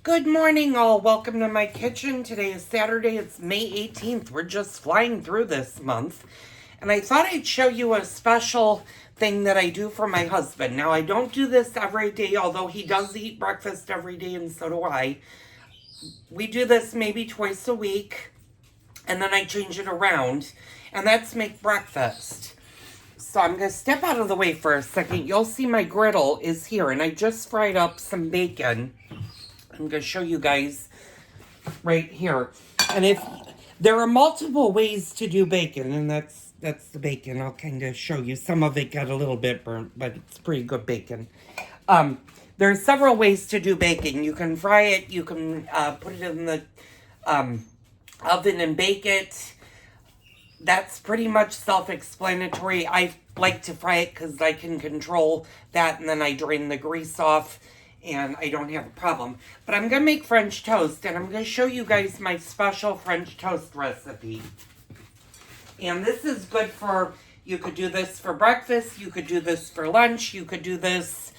Good morning, all. Welcome to my kitchen. Today is Saturday. It's May 18th. We're just flying through this month. And I thought I'd show you a special thing that I do for my husband. Now, I don't do this every day, although he does eat breakfast every day, and so do I. We do this maybe twice a week, and then I change it around, and that's make breakfast. So I'm going to step out of the way for a second. You'll see my griddle is here, and I just fried up some bacon. I'm going to show you guys right here. And if there are multiple ways to do bacon, and that's the bacon. I'll kind of show you. Some of it got a little bit burnt, but it's pretty good bacon. There are several ways to do bacon. You can fry it. You can put it in the oven and bake it. That's pretty much self-explanatory. I like to fry it because I can control that, and then I drain the grease off, and I don't have a problem. But I'm going to make French toast, and I'm going to show you guys my special French toast recipe. And this is good for, you could do this for breakfast, you could do this for lunch, you could do this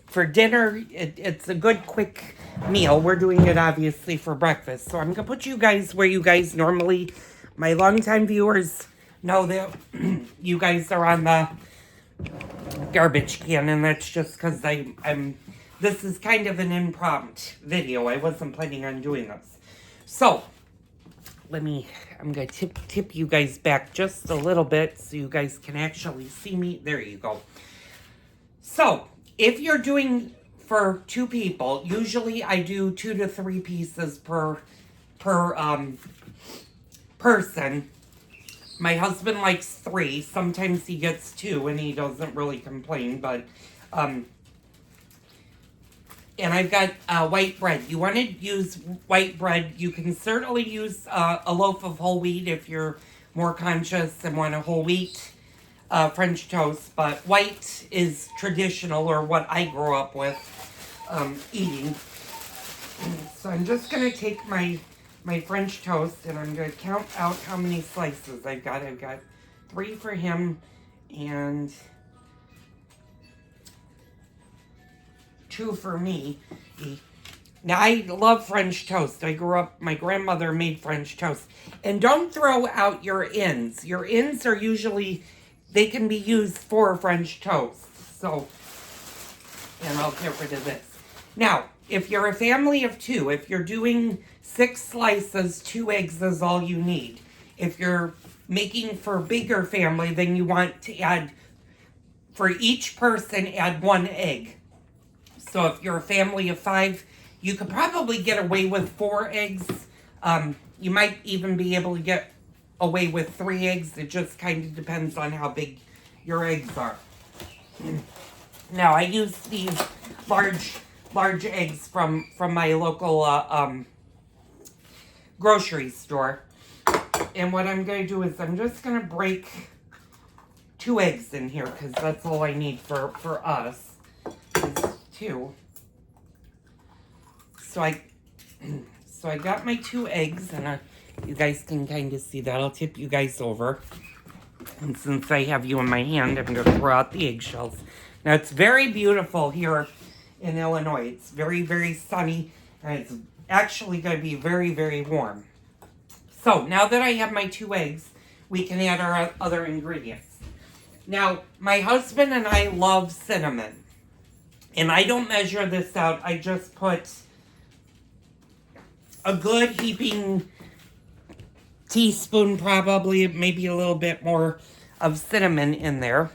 for dinner. It's a good quick meal. We're doing it obviously for breakfast. So I'm going to put you guys where you guys normally, my longtime viewers know that you guys are on the garbage can, and that's just because this is kind of an impromptu video. I wasn't planning on doing this. So, I'm going to tip you guys back just a little bit so you guys can actually see me. There you go. So, if you're doing for two people, usually I do 2 to 3 pieces per person. My husband likes 3. Sometimes he gets 2 and he doesn't really complain, but and I've got white bread. You want to use white bread. You can certainly use a loaf of whole wheat if you're more conscious and want a whole wheat French toast. But white is traditional, or what I grew up with eating. So I'm just going to take my French toast, and I'm going to count out how many slices I've got. I've got 3 for him and 2 for me. Now, I love French toast. I grew up, my grandmother made French toast. And don't throw out your ends. Your ends are usually, they can be used for French toast. So, and I'll get rid of this. Now, if you're a family of 2, if you're doing 6 slices, 2 eggs is all you need. If you're making for a bigger family, then you want to add, for each person, add 1 egg. So if you're a family of 5, you could probably get away with 4 eggs. You might even be able to get away with 3 eggs. It just kind of depends on how big your eggs are. Now, I use these large eggs from my local grocery store. And what I'm going to do is I'm just going to break 2 eggs in here, because that's all I need for us. 2. So I got my 2 eggs, and you guys can kind of see that. I'll tip you guys over. And since I have you in my hand, I'm going to throw out the eggshells. Now, it's very beautiful here in Illinois. It's very, very sunny, and it's actually going to be very, very warm. So now that I have my 2 eggs, we can add our other ingredients. Now, my husband and I love cinnamon. And I don't measure this out. I just put a good heaping teaspoon, probably, maybe a little bit more of cinnamon in there.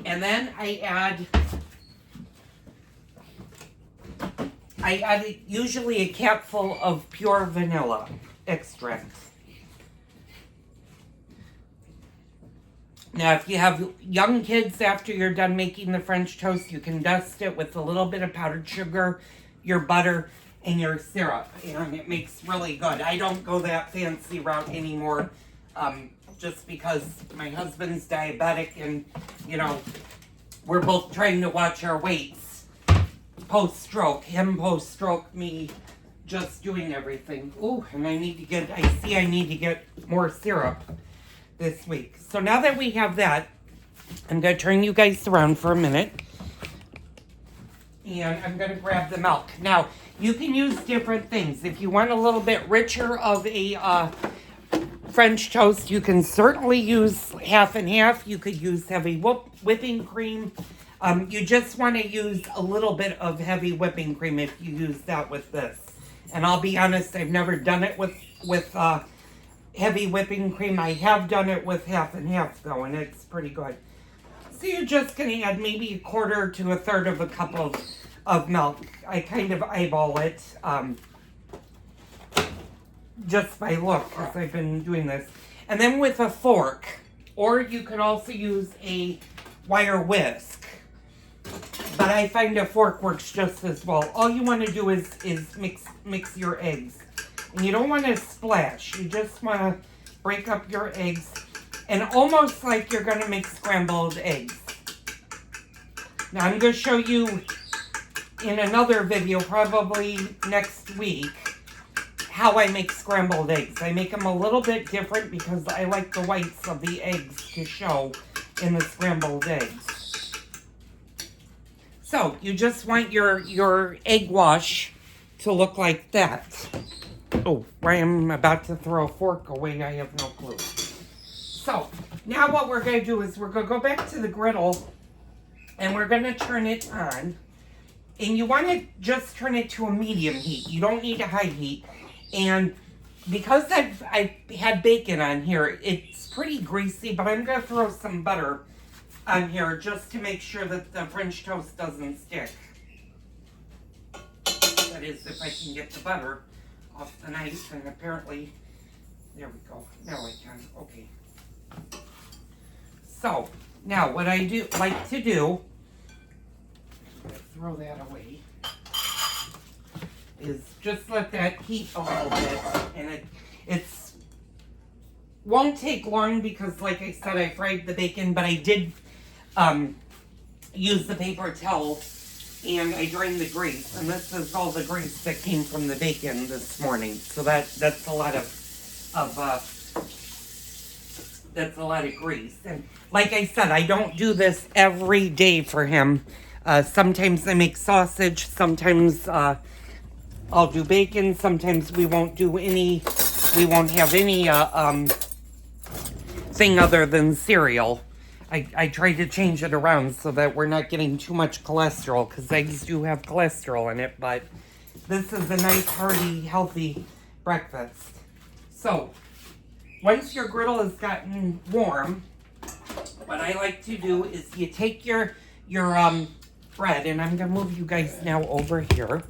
And then I add usually a capful of pure vanilla extract. Now, if you have young kids, after you're done making the French toast, you can dust it with a little bit of powdered sugar, your butter, and your syrup. And it makes really good. I don't go that fancy route anymore, just because my husband's diabetic, and, you know, we're both trying to watch our weights post-stroke. Him post-stroke, me just doing everything. Ooh, and I need to get more syrup this week. So now that we have that, I'm going to turn you guys around for a minute. And I'm going to grab the milk. Now, you can use different things. If you want a little bit richer of a French toast, you can certainly use half and half. You could use heavy whipping cream. You just want to use a little bit of heavy whipping cream if you use that with this. And I'll be honest, I've never done it with heavy whipping cream. I have done it with half and half though, and it's pretty good. So you're just going to add maybe a quarter to a third of a cup of milk. I kind of eyeball it just by look, because I've been doing this. And then with a fork, or you could also use a wire whisk. But I find a fork works just as well. All you want to do is mix your eggs. And you don't want to splash. You just want to break up your eggs. And almost like you're going to make scrambled eggs. Now I'm going to show you in another video, probably next week, how I make scrambled eggs. I make them a little bit different because I like the whites of the eggs to show in the scrambled eggs. So you just want your egg wash to look like that. Oh, I am about to throw a fork away. I have no clue. So, now what we're going to do is we're going to go back to the griddle and we're going to turn it on. And you want to just turn it to a medium heat. You don't need a high heat. And because I've had bacon on here, it's pretty greasy, but I'm going to throw some butter on here just to make sure that the French toast doesn't stick. That is, if I can get the butter off the knife, and apparently, there we go. Now I can. Okay. So, now what I like to do, throw that away, is just let that heat a little bit, and it's won't take long because, like I said, I fried the bacon, but I did use the paper towel and I drained the grease, and this is all the grease that came from the bacon this morning. So that's a lot that's a lot of grease. And like I said, I don't do this every day for him. Sometimes I make sausage, sometimes I'll do bacon, sometimes we won't have any thing other than cereal. I try to change it around so that we're not getting too much cholesterol, because eggs do have cholesterol in it, but this is a nice, hearty, healthy breakfast. So, once your griddle has gotten warm, what I like to do is you take your bread, and I'm going to move you guys now over here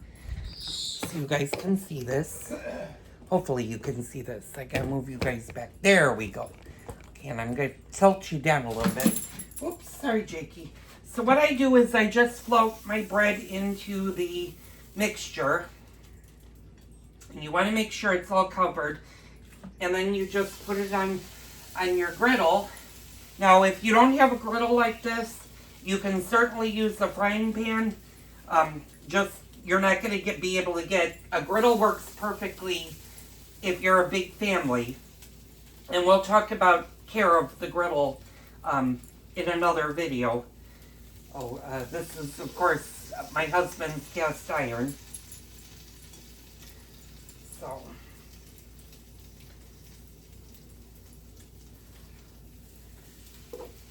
so you guys can see this. Hopefully you can see this. I got to move you guys back. There we go. Okay, and I'm going to tilt you down a little bit. Oops, sorry, Jakey. So what I do is I just float my bread into the mixture. And you want to make sure it's all covered. And then you just put it on your griddle. Now, if you don't have a griddle like this, you can certainly use a frying pan. You're not going to be able to get a griddle. Works perfectly if you're a big family. And we'll talk about care of the griddle in another video. This is, of course, my husband's cast iron. So,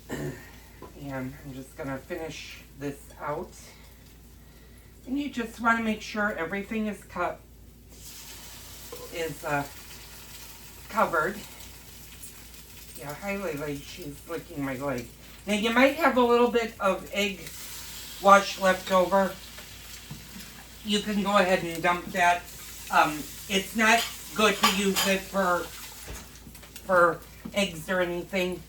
and I'm just going to finish this out. And you just want to make sure everything is covered. Yeah, hi Lily, she's licking my leg. Now you might have a little bit of egg wash left over. You can go ahead and dump that. It's not good to use it for eggs or anything.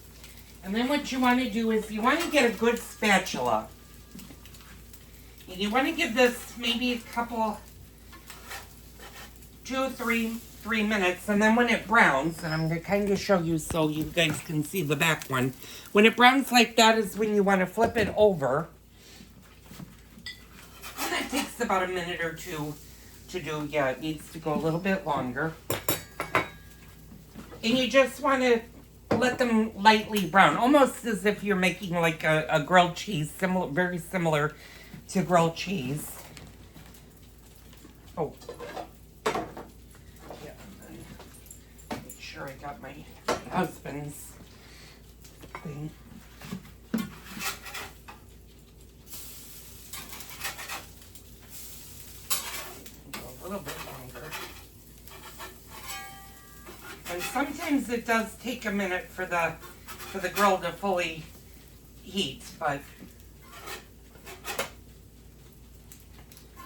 And then what you want to do is you want to get a good spatula. And you want to give this maybe a couple, 2, 3 minutes. And then when it browns, and I'm going to kind of show you so you guys can see the back one. When it browns like that is when you want to flip it over. And that takes about a minute or two to do. Yeah, it needs to go a little bit longer. And you just want to let them lightly brown, almost as if you're making like a grilled cheese, very similar to grilled cheese. Oh. Yeah, and then make sure I got my husband's thing. A little bit longer. And sometimes it does take a minute for the grill to fully heat, but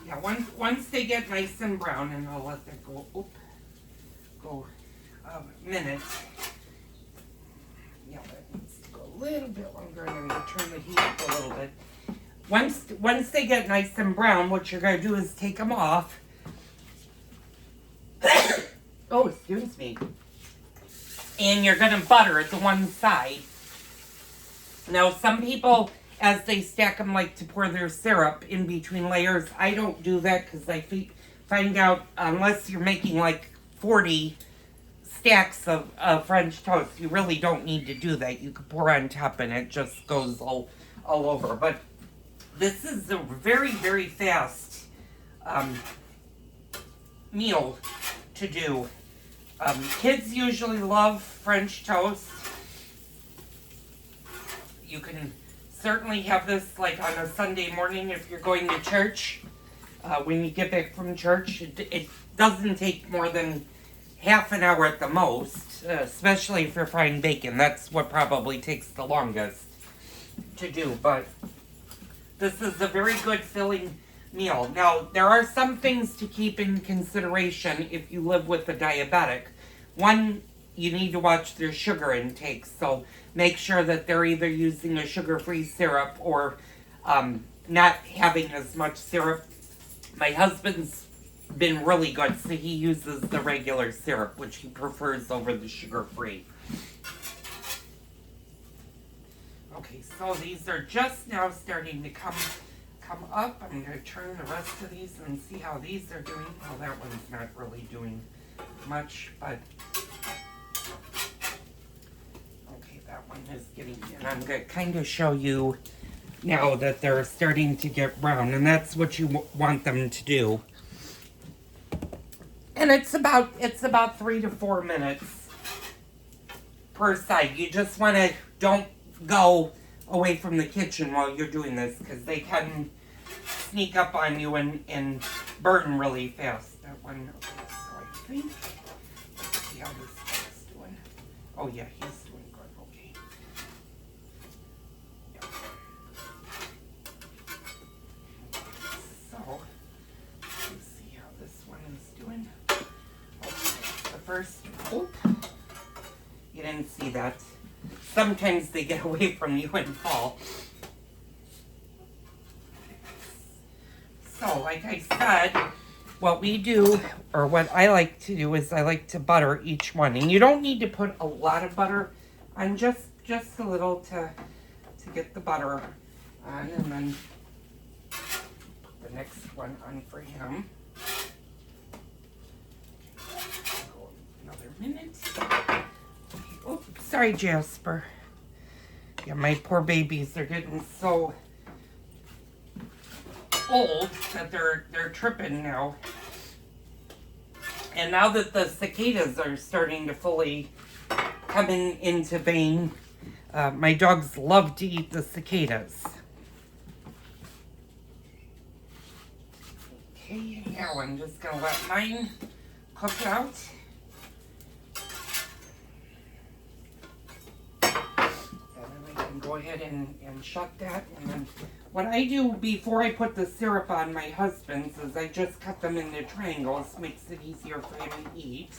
yeah, once they get nice and brown, and I'll let that go a minute. Yeah, that needs to go a little bit longer, and then we'll turn the heat up a little bit. Once they get nice and brown, what you're gonna do is take them off. Oh, excuse me. And you're gonna butter the one side. Now, some people, as they stack them, like to pour their syrup in between layers. I don't do that because I find out, unless you're making like 40 stacks of French toast, you really don't need to do that. You could pour on top and it just goes all over. But this is a very, very fast meal to do. Kids usually love French toast. You can certainly have this like on a Sunday morning if you're going to church. When you get back from church, it doesn't take more than half an hour at the most, especially if you're frying bacon. That's what probably takes the longest to do, but this is a very good filling meal. Now, there are some things to keep in consideration if you live with a diabetic. One, you need to watch their sugar intake, so make sure that they're either using a sugar-free syrup or not having as much syrup. My husband's been really good, so he uses the regular syrup, which he prefers over the sugar-free. Okay, so these are just now starting to come up. I'm going to turn the rest of these and see how these are doing. Well, that one's not really doing much, but okay, that one is getting, and I'm going to kind of show you now that they're starting to get brown, and that's what you want them to do. And it's about 3 to 4 minutes per side. You just want to, don't go away from the kitchen while you're doing this, because they can sneak up on you and burn really fast. That one, okay, so I think, let's see how this guy's doing. Oh yeah, he's doing good, okay. Yeah. So, let's see how this one is doing. Okay, the first, oh, you didn't see that. Sometimes they get away from you and fall. So, like I said, what we do, or what I like to do, is I like to butter each one. And you don't need to put a lot of butter on, just a little to get the butter on. And then put the next one on for him. Go another minute. Oh, sorry, Jasper. Yeah, my poor babies are getting so old that they're tripping now. And now that the cicadas are starting to fully come into vein, my dogs love to eat the cicadas. Okay, now I'm just gonna let mine cook out. Go ahead and shut that. And then what I do before I put the syrup on my husband's is I just cut them into triangles. Makes it easier for him to eat.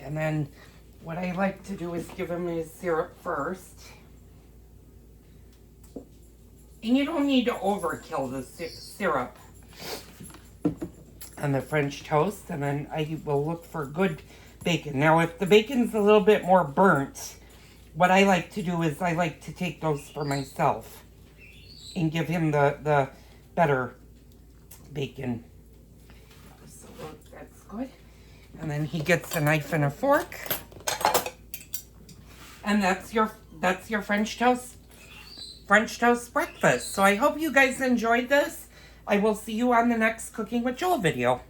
And then what I like to do is give him his syrup first. And you don't need to overkill the syrup on the French toast. And then I will look for good bacon. Now, if the bacon's a little bit more burnt, what I like to do is I like to take those for myself and give him the better bacon. So that's good. And then he gets a knife and a fork. And that's your French toast. French toast breakfast. So I hope you guys enjoyed this. I will see you on the next Cooking with Joel video.